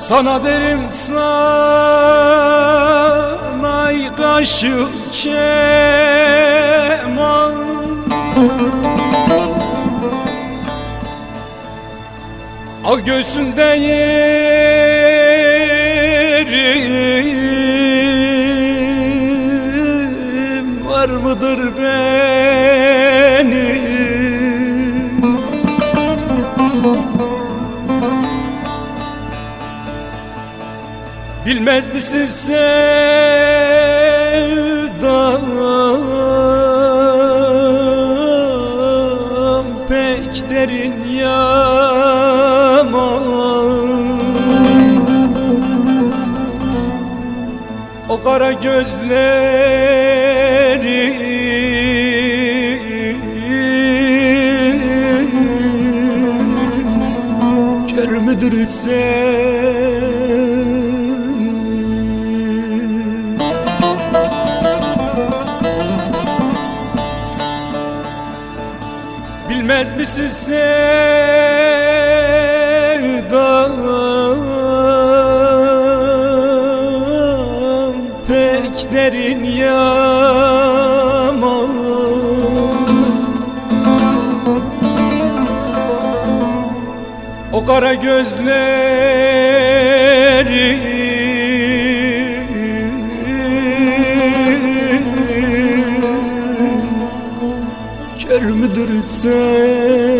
Sana derim sana kaşı keman, al göğsünde yerim var mıdır benim? Bilmez misin sevdam pek derin yaman. O kara gözleri kör müdür sen? Bilmez misin sevdam pek derin yaman. O kara gözleri kör müdür senin?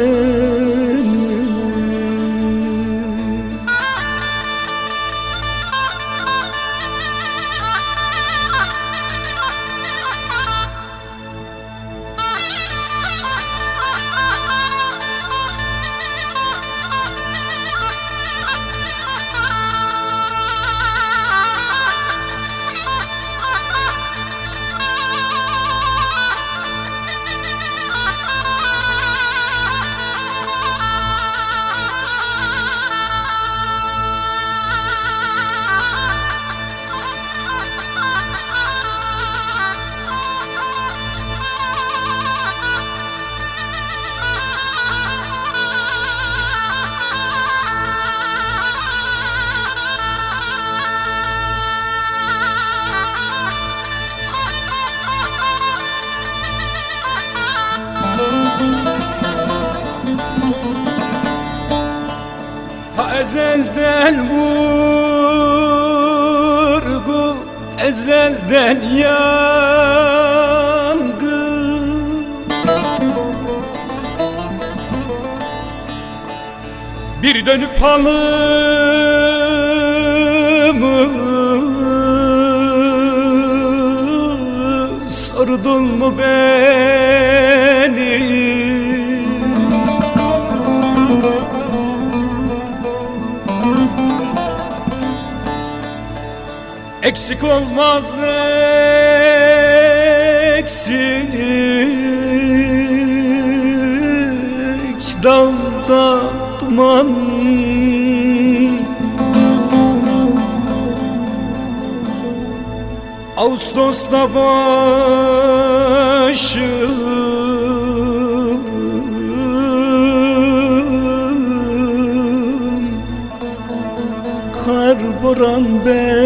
Ta ezelden vurgu, ezelden yangın, bir dönüp halımı sordun mu beni? Eksik olmaz eksik dalda duman, Ağustos'ta başım kar boran beni.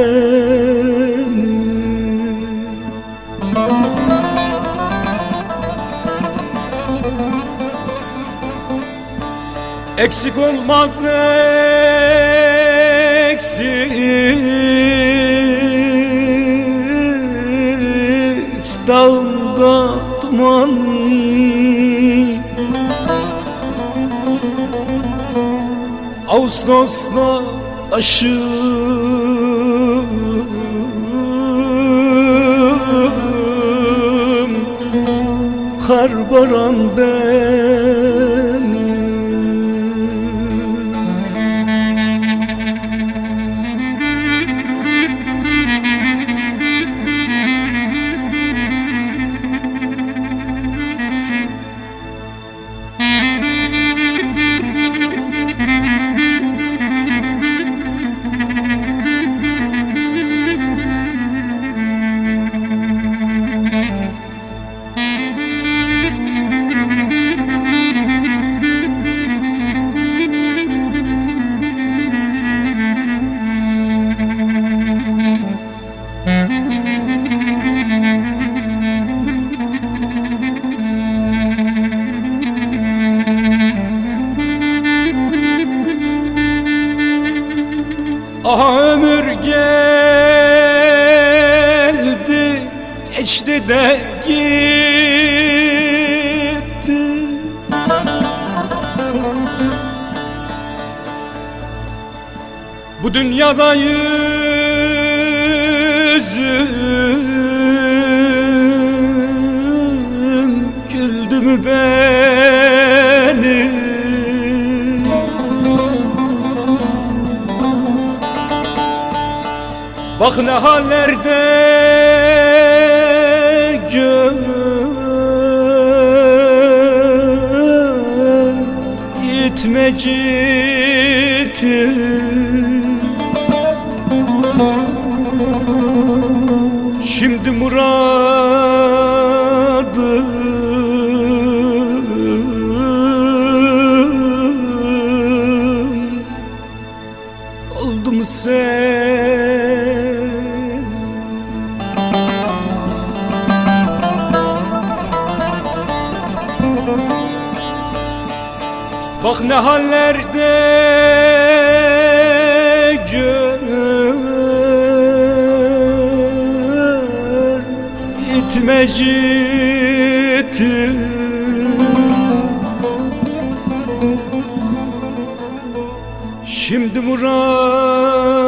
Eksik olmaz eksik dağda duman, Ağustos'ta aşığım kar boran beni. Aha ömür geldi, geçti de gitti. Bu dünyada yüzüm güldü mü benim? Bak ne hallerde gitmeciti. Şimdi muradım oldu mu sen? Bak ne hallerde gitmeciti. Şimdi muradım